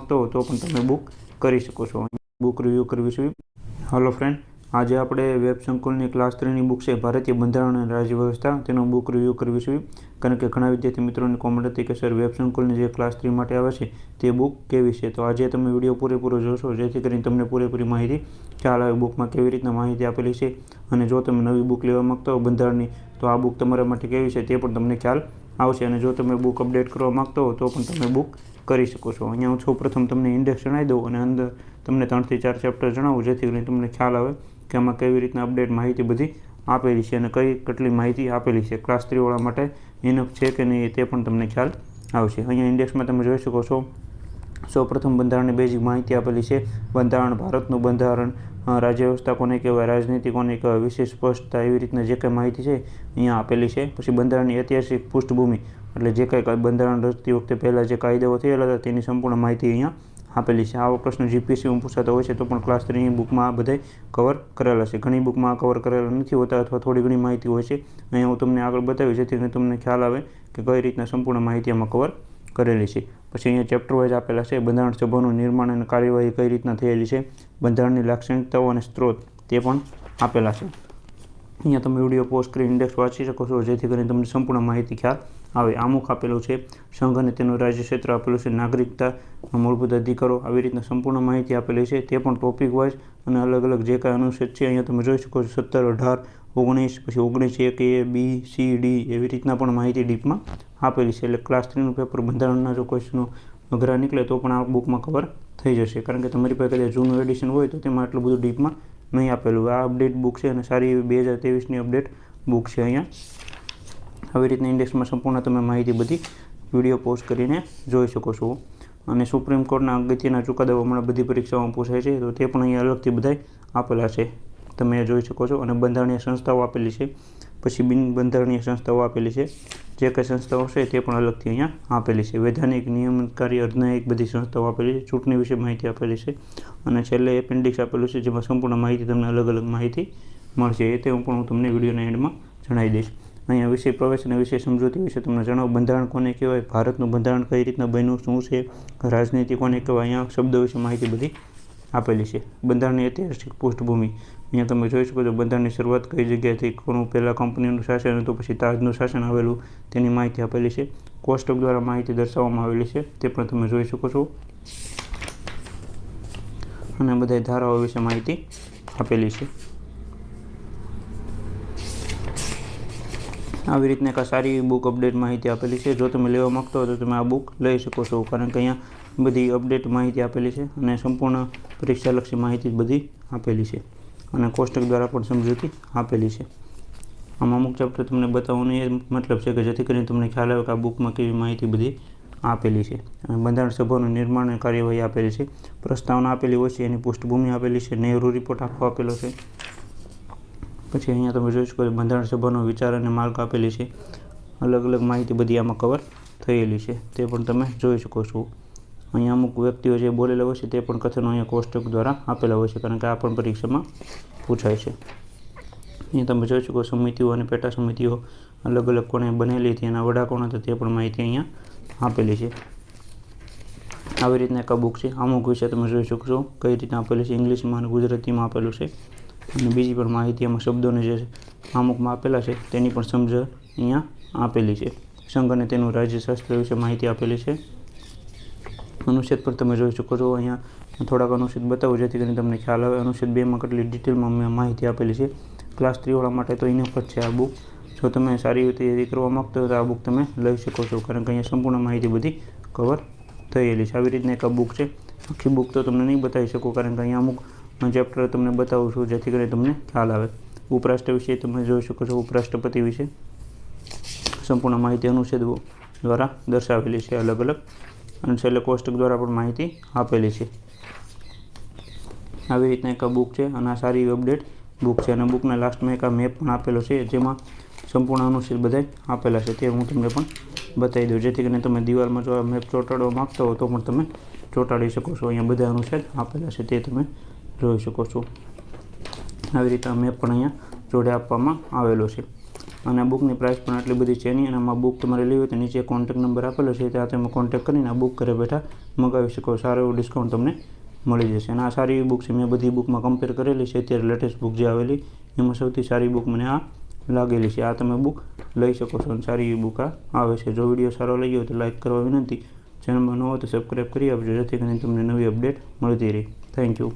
માગતો હો તો પણ તમે બુક કરી શકો છો। બુક રિવ્યૂ કરવી છે। हेलो फ्रेंड, आज આપણે વેબ સંકુલની ક્લાસ 3ની બુક છે ભારતીય બંધારણ અને રાજ્ય વ્યવસ્થા, તેનો બુક રિવ્યૂ કરવી છે। કારણ કે ઘણા વિદ્યાર્થી મિત્રોની કોમેન્ટ હતી કે સર વેબ સંકુલની જે ક્લાસ 3 માટે આવે છે તે બુક કેવી છે। તો આજે તમે વિડીયો પૂરેપૂરો જોશો જેથી કરીને તમને પૂરેપૂરી માહિતી ખ્યાલ આવે બુકમાં કેવી રીતના માહિતી આપેલી છે, અને જો તમે નવી બુક લેવા માગતા હો બંધારણની તો આ બુક તમારા માટે કેવી છે તે પણ તમને ખ્યાલ આવશે। અને જો તમે બુક અપડેટ કરવા માગતા હો તો પણ તમે બુક કરી શકો છો। અહીંયા હું સૌપ્રથમ તમને ઇન્ડેક્સ જણાવી દઉં અને અંદર તમને 3 થી 4 ચેપ્ટર જણાવું જેથી કરીને તમને ખ્યાલ આવે કે આમાં કેવી રીતના અપડેટ માહિતી બધી આપેલી છે અને કેટલી માહિતી આપેલી છે, ક્લાસ 3 વાળા માટે ઇનફ છે કે નહીં તે પણ તમને ખ્યાલ આવશે। અહીંયા ઇન્ડેક્સમાં તમે જોઈ શકો છો સૌપ્રથમ બંધારણની બેઝિક માહિતી આપેલી છે। બંધારણ, ભારતનું બંધારણ, રાજ્ય વ્યવસ્થા કોને કહેવાય, રાજનીતિ કોને કહેવાય, વિશેષ સ્પષ્ટતા, એવી રીતના જે કંઈ માહિતી છે અહીંયા આપેલી છે। પછી બંધારણની ઐતિહાસિક પૃષ્ઠભૂમિ એટલે જે કંઈ બંધારણ રચતી વખતે પહેલાં જે કાયદાઓ થયેલા હતા તેની સંપૂર્ણ માહિતી અહીંયા આપેલી છે। આવો પ્રશ્ન જીપીએસસીમાં પૂછાતો હોય છે તો પણ ક્લાસ 3ની બુકમાં આ બધાય કવર કરેલા છે। ઘણી બુકમાં આ કવર કરેલા નથી હોતા અથવા થોડી ઘણી માહિતી હોય છે। અહીંયા હું તમને આગળ બતાવીશ જેથી કરીને તમને ખ્યાલ આવે કે કઈ રીતના સંપૂર્ણ માહિતી આમાં કવર કરેલી છે। પછી અહીંયા ચેપ્ટર વાઇઝ આપેલા છે। બંધારણ સભાનું નિર્માણ અને કાર્યવાહી કઈ રીતના થયેલી છે, બંધારણની લાક્ષણિકતાઓ અને સ્ત્રોત તે પણ આપેલા છે। અહીંયા તમે વિડીયો પોઝ કરી ઇન્ડેક્સ વાંચી શકો છો જેથી કરીને તમને સંપૂર્ણ માહિતી ખ્યાલ આવે। આમુખ આપેલું છે, સંઘ અને તેનું રાજ્ય ક્ષેત્ર આપેલું છે, નાગરિકતા, મૂળભૂત અધિકારો, આવી રીતના સંપૂર્ણ માહિતી આપેલી છે તે પણ ટોપિક વાઇઝ અને અલગ અલગ જે કાંઈ અનુચ્છેદ છે અહીંયા તમે જોઈ શકો છો 17, 18, 19, પછી 19 એક A, B, C, D એવી રીતના પણ માહિતી ડીપમાં આપેલી છે। એટલે ક્લાસ 3નું પેપર બંધારણના જો ક્વેશ્ચનો અઘરા નીકળે તો પણ આ બુકમાં કવર થઈ જશે, કારણ કે તમારી પાસે કદાચ જૂનું એડિશન હોય તો તેમાં આટલું બધું ડીપમાં નહીં આપેલું। આ અપડેટ બુક છે અને સારી એવી 2023ની અપડેટ બુક છે। અહીંયા આવી રીતના ઇન્ડેક્સમાં સંપૂર્ણ તમે માહિતી બધી વિડીયો પોઝ કરીને જોઈ શકો છો। અને સુપ્રીમ કોર્ટના અગત્યના ચુકાદાઓ હમણાં બધી પરીક્ષાઓમાં પૂછાય છે તો તે પણ અહીંયા અલગથી બધાય આપેલા છે, તમે જોઈ શકો છો। અને બંધારણીય સંસ્થાઓ આપેલી છે, પછી બિન બંધારણીય સંસ્થાઓ આપેલી છે, જે કંઈ સંસ્થાઓ છે તે પણ અલગથી અહીંયા આપેલી છે। વૈધાનિક, નિયમનકારી, અર્ધન્યાયિક બધી સંસ્થાઓ આપેલી છે, ચૂંટણી વિશે માહિતી આપેલી છે, અને છેલ્લે એપેન્ડિક્સ આપેલું છે જેમાં સંપૂર્ણ માહિતી તમને અલગ અલગ માહિતી મળશે। એ તે હું તમને વિડીયોના એન્ડમાં જણાવી દઈશ। અહીંયા વિષય પ્રવેશ અને વિષય સમજૂતી વિશે તમને જણાવો। બંધારણ કોને કહેવાય, ભારતનું બંધારણ કઈ રીતના બન્યું, શું છે, રાજનીતિ કોને કહેવાય, અહીંયા શબ્દો વિશે માહિતી બધી આપેલી છે। બંધારણની ઐતિહાસિક પૃષ્ઠભૂમિ અહીંયા તમે જોઈ શકો છો બંધારણની શરૂઆત કઈ જગ્યાએથી, કોનું પહેલાં કંપનીનું શાસન હતું, પછી તાજનું શાસન આવેલું તેની માહિતી આપેલી છે। કોષ્ટક દ્વારા માહિતી દર્શાવવામાં આવેલી છે તે પણ તમે જોઈ શકો છો, અને બધા ધારાઓ વિશે માહિતી આપેલી છે। આવી રીતના એક સારી બુક અપડેટ માહિતી આપેલી છે। જો તમે લેવા માગતો હો તો તમે આ બુક લઈ શકો છો, કારણ કે અહીંયા બધી અપડેટ માહિતી આપેલી છે અને સંપૂર્ણ પરીક્ષાલક્ષી માહિતી બધી આપેલી છે, અને કોષ્ટક દ્વારા પણ સમજૂતી આપેલી છે। આમાં અમુક ચેપ્ટર તમને બતાવવાનો એ મતલબ છે કે જેથી કરીને તમને ખ્યાલ આવે કે આ બુકમાં કેવી માહિતી બધી આપેલી છે। અને બંધારણ સભાનું નિર્માણ અને કાર્યવાહી આપેલી છે, પ્રસ્તાવના આપેલી હોય છે, એની પૃષ્ઠભૂમિ આપેલી છે, નહેરુ રિપોર્ટ આખો આપેલો છે। પછી અહીંયા તમે જોઈ શકો છો બંધારણ સભાનો વિચાર અને માર્ગ આપેલી છે, અલગ અલગ માહિતી બધી આમાં કવર થયેલી છે તે પણ તમે જોઈ શકો છો। અહીંયા અમુક વ્યક્તિઓ જે બોલેલા હોય છે તે પણ કથનો અહીંયા કોષ્ટક દ્વારા આપેલા હોય છે, કારણ કે આ પણ પરીક્ષામાં પૂછાય છે। અહીંયા તમે જોઈ શકો સમિતિઓ અને પેટા સમિતિઓ અલગ અલગ કોણે બનેલી હતી, એના વડા કોણ હતા તે પણ માહિતી અહીંયા આપેલી છે। આવી રીતના એક બુક છે। અમુક વિશે તમે જોઈ શકો છો કઈ રીતના આપેલી છે, ઇંગ્લિશમાં અને ગુજરાતીમાં આપેલું છે, અને બીજી પણ માહિતી એમાં શબ્દોને જે અમુકમાં આપેલા છે તેની પણ સમજ અહીંયા આપેલી છે। સંઘ અને તેનું રાજ્યશાસ્ત્ર વિશે માહિતી આપેલી છે। અનુચ્છેદ પણ તમે જોઈ શકો છો, અહીંયા થોડાક અનુચ્છેદ બતાવું જેથી કરીને તમને ખ્યાલ આવે અનુચ્છેદ 2માં કેટલી ડિટેલમાં માહિતી આપેલી છે। ક્લાસ 3 વાળા માટે તો ઇનફ જ છે આ બુક। જો તમે સારી રીતે તૈયારી કરવા માગતો હો તો આ બુક તમે લઈ શકો છો, કારણ કે અહીંયા સંપૂર્ણ માહિતી બધી કવર થયેલી છે। આવી રીતના એક બુક છે। આખી બુક તો તમને નહીં બતાવી શકું, કારણ કે અહીંયા અમુક ચેપ્ટર તમને બતાવું છું જેથી કરીને તમને ખ્યાલ આવે। ઉપરાષ્ટ્ર વિશે તમે જોઈ શકો છો, ઉપરાષ્ટ્રપતિ વિશે સંપૂર્ણ માહિતી અનુચ્છેદ દ્વારા દર્શાવેલી છે અલગ અલગ, અને છેલ્લે કોષ્ટક દ્વારા પણ માહિતી આપેલી છે। આવી રીતના એક બુક છે અને આ સારી અપડેટ બુક છે, અને બુકના લાસ્ટમાં એક મેપ પણ આપેલો છે જેમાં સંપૂર્ણ અનુચ્છેદ બધા આપેલા છે, તે હું તમને પણ બતાવી દઉં જેથી કરીને તમે દિવાલમાં જો આ મેપ ચોંટાડવા માગતા હો તો પણ તમે ચોંટાડી શકો છો। અહીંયા બધા અનુચ્છેદ આપેલા છે તે તમે જોઈ શકો છો। આવી રીતે મેપ પણ અહીંયા જોડે આપવામાં આવેલો છે। અને આ બુકની પ્રાઇસ પણ આટલી બધી છે નહીં. અને આમાં બુક તમારે લેવી હોય તો નીચે કોન્ટેક્ટ નંબર આપેલો છે, ત્યાં તમે કોન્ટેક્ટ કરીને આ બુક ઘરે બેઠા મંગાવી શકો. સારું એવું ડિસ્કાઉન્ટ તમને મળી જશે. અને આ સારી એવી બુક છે. મેં બધી બુકમાં કમ્પેર કરેલી છે. અત્યારે લેટેસ્ટ બુક જે આવેલી એમાં સૌથી સારી બુક મને આ લાગેલી છે. આ તમે બુક લઈ શકો છો અને સારી એવી બુક આ આવે છે. જો વિડીયો સારો લાગ્યો હોય તો લાઇક કરવા વિનંતી. ચેનલમાં ન હોય તો સબસ્ક્રાઈબ કરી આપજો, જેથી કરીને તમને નવી અપડેટ મળતી રહે. Thank you.